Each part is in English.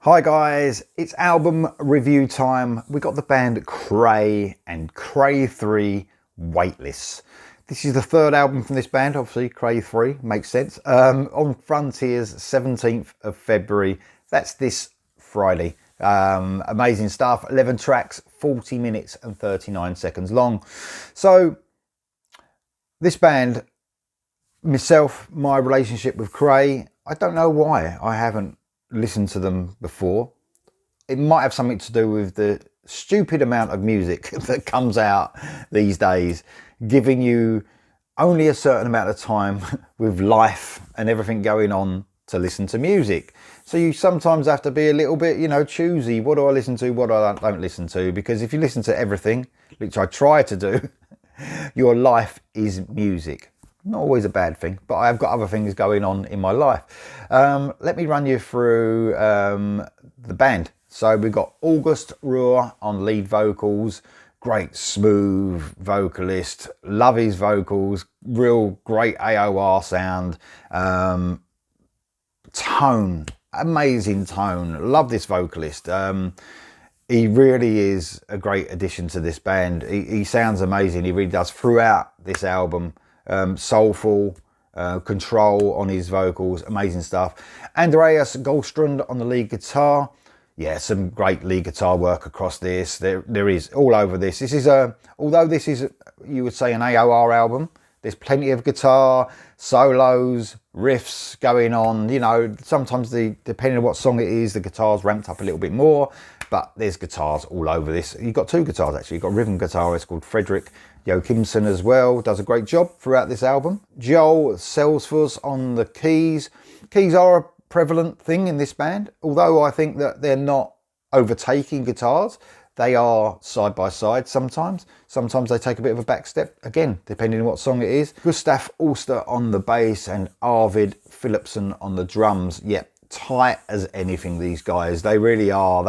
Hi guys, it's album review time. We got the band Creye and Creye III Weightless. This is the third album from this band, obviously Creye III, makes sense. On Frontiers, 17th of February. That's this Friday. Amazing stuff, 11 tracks, 40 minutes and 39 seconds long. So this band, myself, my relationship with Creye, I don't know why I haven't listened to them before. It might have something to do with the stupid amount of music that comes out these days, giving you only a certain amount of time with life and everything going on to listen to music. So you sometimes have to be a little bit, choosy. What do I listen to? What do I don't listen to? Because if you listen to everything, which I try to do, your life is music. Not always a bad thing, but I've got other things going on in my life. Let me run you through the band. So we've got August Ruhr on lead vocals, great smooth vocalist, love his vocals, real great AOR sound, tone, amazing tone, love this vocalist. He really is a great addition to this band. He sounds amazing, he really does throughout this album. Soulful, control on his vocals, amazing stuff. Andreas Goldstrand on the lead guitar. Yeah, some great lead guitar work across this. There is all over this. This is although this is, you would say, an AOR album, there's plenty of guitar, solos, riffs going on. Sometimes depending on what song it is, the guitar's ramped up a little bit more, but there's guitars all over this. You've got two guitars actually. You've got a rhythm guitarist called Fredrik Joachimsen as well, does a great job throughout this album. Joel Selsfors on the keys. Keys are a prevalent thing in this band, although I think that they're not overtaking guitars. They are side by side sometimes. Sometimes they take a bit of a back step, again, depending on what song it is. Gustav Ulster on the bass and Arvid Philipson on the drums. Yep, tight as anything, these guys. They really are.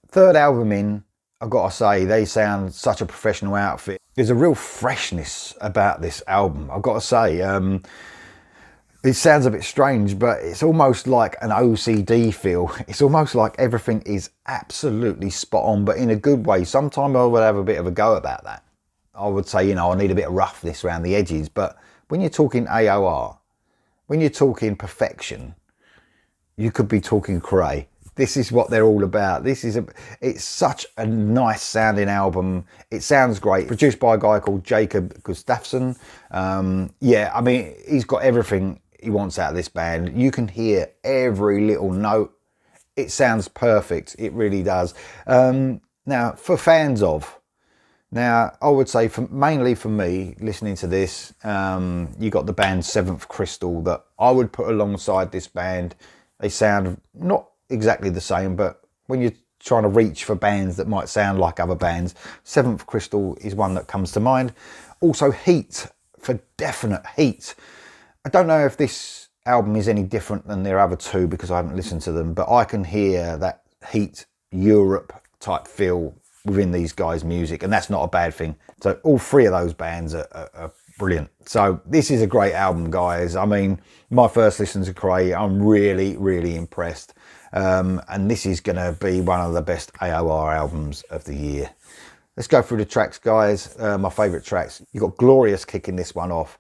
Third album in, I've got to say, they sound such a professional outfit. There's a real freshness about this album, I've got to say. It sounds a bit strange, but it's almost like an OCD feel. It's almost like everything is absolutely spot on, but in a good way. Sometimes I would have a bit of a go about that. I would say, I need a bit of roughness around the edges. But when you're talking AOR, when you're talking perfection, you could be talking Creye. This is what they're all about. It's such a nice sounding album. It sounds great. Produced by a guy called Jacob Gustafsson. Yeah, I mean, he's got everything he wants out of this band. You can hear every little note. It sounds perfect. It really does. Now, for fans of, I would say mainly for me, listening to this, you got the band Seventh Crystal that I would put alongside this band. They sound not exactly the same, but when you're trying to reach for bands that might sound like other bands, Seventh Crystal is one that comes to mind. Also Heat, for definite Heat. I don't know if this album is any different than their other two because I haven't listened to them, but I can hear that Heat Europe type feel within these guys' music, and that's not a bad thing. So all three of those bands are brilliant. So this is a great album, guys. I mean, my first listen to Creye, I'm really, really impressed. And this is going to be one of the best AOR albums of the year. Let's go through the tracks, guys. My favourite tracks. You've got Glorious kicking this one off.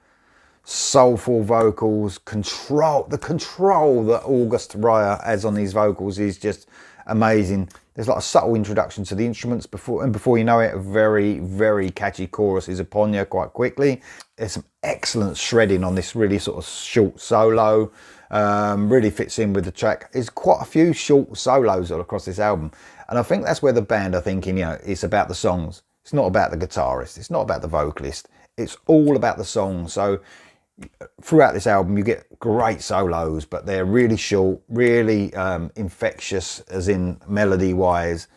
Soulful vocals, the control that August Ruhr has on these vocals is just amazing. There's like a subtle introduction to the instruments before you know it, a very, very catchy chorus is upon you quite quickly. There's some excellent shredding on this really sort of short solo. Really fits in with the track. There's quite a few short solos all across this album, and I think that's where the band are thinking, it's about the songs. It's not about the guitarist. It's not about the vocalist. It's all about the song. So throughout this album, you get great solos, but they're really short, really infectious, as in melody-wise.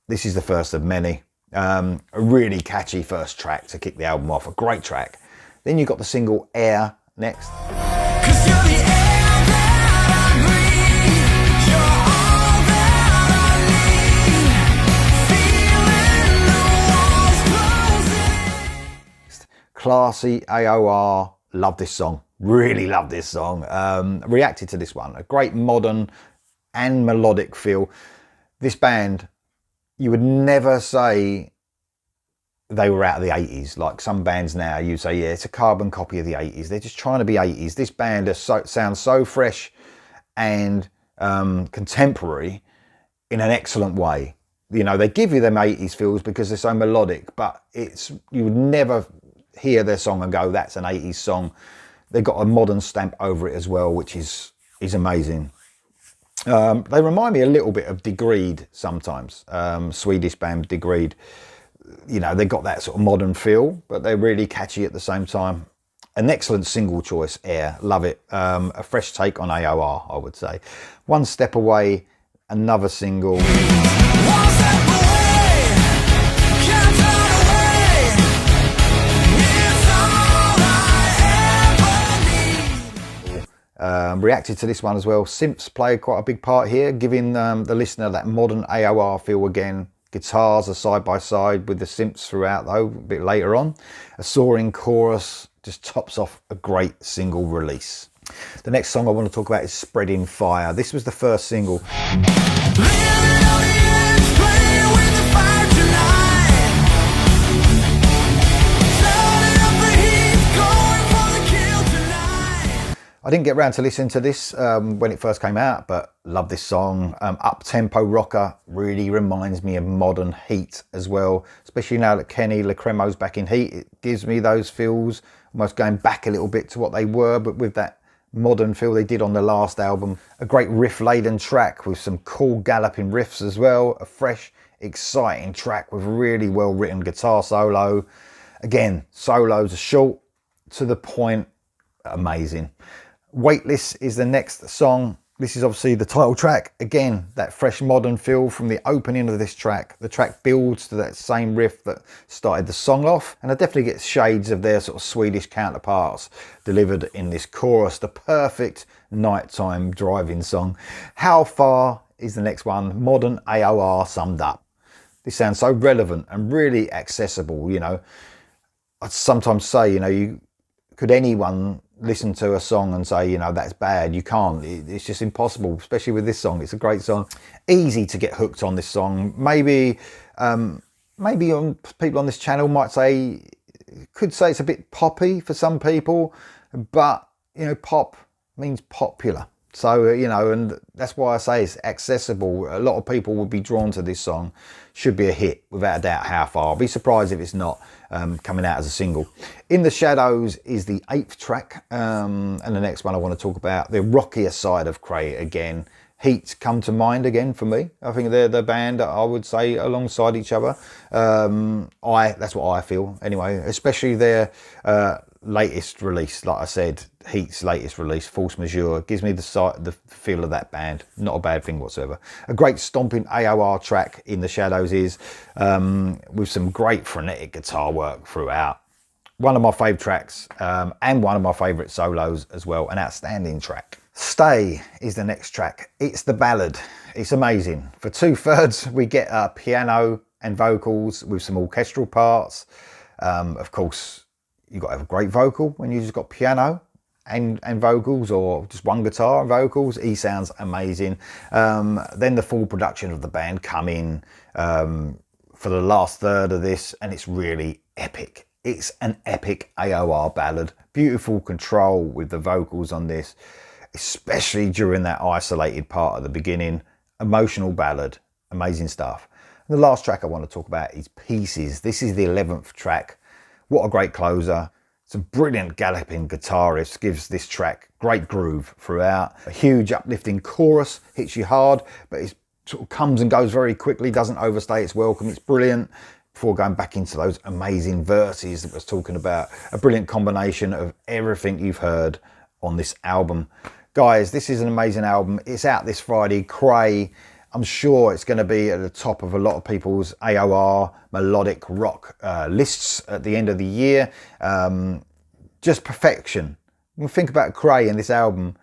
This is the first of many. A really catchy first track to kick the album off. A great track. Then you've got the single Air next. Classy AOR, love this song, really love this song. Reacted to this one, a great modern and melodic feel. This band, you would never say they were out of the 80s. Like some bands now, you say, yeah, it's a carbon copy of the 80s. They're just trying to be 80s. This band sounds so fresh and contemporary in an excellent way. You know, they give you them 80s feels because they're so melodic, but you would never hear their song and go, that's an 80s song. They've got a modern stamp over it as well, which is amazing. They remind me a little bit of Degreed sometimes, Swedish band Degreed. You know, they've got that sort of modern feel, but they're really catchy at the same time. An excellent single choice, Air, love it. A fresh take on AOR, I would say. One Step Away, another single. One step away, can't turn away. It's all I ever need. Reacted to this one as well. Synths play quite a big part here, giving the listener that modern AOR feel again. Guitars are side by side with the synths throughout though, a bit later on. A soaring chorus just tops off a great single release. The next song I want to talk about is Spreading Fire. This was the first single. I didn't get around to listen to this when it first came out, but love this song. Up-tempo rocker, really reminds me of modern Heat as well, especially now that Kenny Lacremo's back in Heat. It gives me those feels, almost going back a little bit to what they were, but with that modern feel they did on the last album. A great riff-laden track with some cool galloping riffs as well. A fresh, exciting track with really well-written guitar solo. Again, solos are short, to the point, amazing. Weightless is the next song. This is obviously the title track. Again, that fresh modern feel from the opening of this track. The track builds to that same riff that started the song off, and I definitely get shades of their sort of Swedish counterparts delivered in this chorus. The perfect nighttime driving song. How Far is the next one. Modern AOR summed up. This sounds so relevant and really accessible. You know, I sometimes say, you know, could anyone listen to a song and say, you know, that's bad? You can't. It's just impossible, especially with this song. It's a great song. Easy to get hooked on this song. Maybe people on this channel might say, could say it's a bit poppy for some people, but, you know, pop means popular. So, you know, and that's why I say it's accessible. A lot of people would be drawn to this song. Should be a hit, without a doubt. How Far? I'll be surprised if it's not coming out as a single. In the Shadows is the 8th track, and the next one I want to talk about, the rockier side of Creye again. Heat come to mind again for me. I think they're the band that I would say alongside each other. That's what I feel anyway, especially their latest release. Like I said, Heat's latest release, Force Majeure, gives me the feel of that band. Not a bad thing whatsoever. A great stomping AOR track in the Shadows is, with some great frenetic guitar work throughout. One of my favourite tracks, and one of my favourite solos as well. An outstanding track. Stay is the next track. It's the ballad. It's amazing. For 2/3 we get piano and vocals with some orchestral parts. Of course, you've got to have a great vocal when you just got piano and vocals, or just one guitar and vocals. He sounds amazing. Then the full production of the band come in for the last third of this, and it's really epic. It's an epic AOR ballad. Beautiful control with the vocals on this, especially during that isolated part at the beginning. Emotional ballad, amazing stuff. And the last track I want to talk about is Pieces. This is the 11th track. What a great closer. Some brilliant galloping guitar riffs gives this track great groove throughout. A huge uplifting chorus, hits you hard, but it sort of comes and goes very quickly, doesn't overstay its welcome. It's brilliant. Before going back into those amazing verses that I was talking about. A brilliant combination of everything you've heard on this album. Guys, this is an amazing album. It's out this Friday. Creye. I'm sure it's going to be at the top of a lot of people's AOR melodic rock lists at the end of the year. Just perfection. When we think about Creye and this album,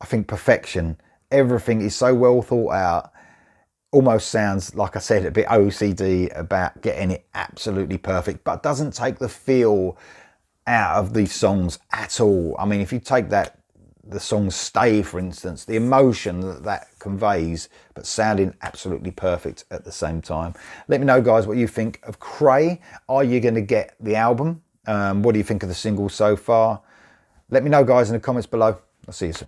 I think perfection. Everything is so well thought out. Almost sounds, like I said, a bit OCD about getting it absolutely perfect, but doesn't take the feel out of these songs at all. I mean, if you take that the song Stay, for instance, the emotion that that conveys, but sounding absolutely perfect at the same time. Let me know, guys, what you think of Creye. Are you going to get the album? What do you think of the single so far? Let me know, guys, in the comments below. I'll see you soon.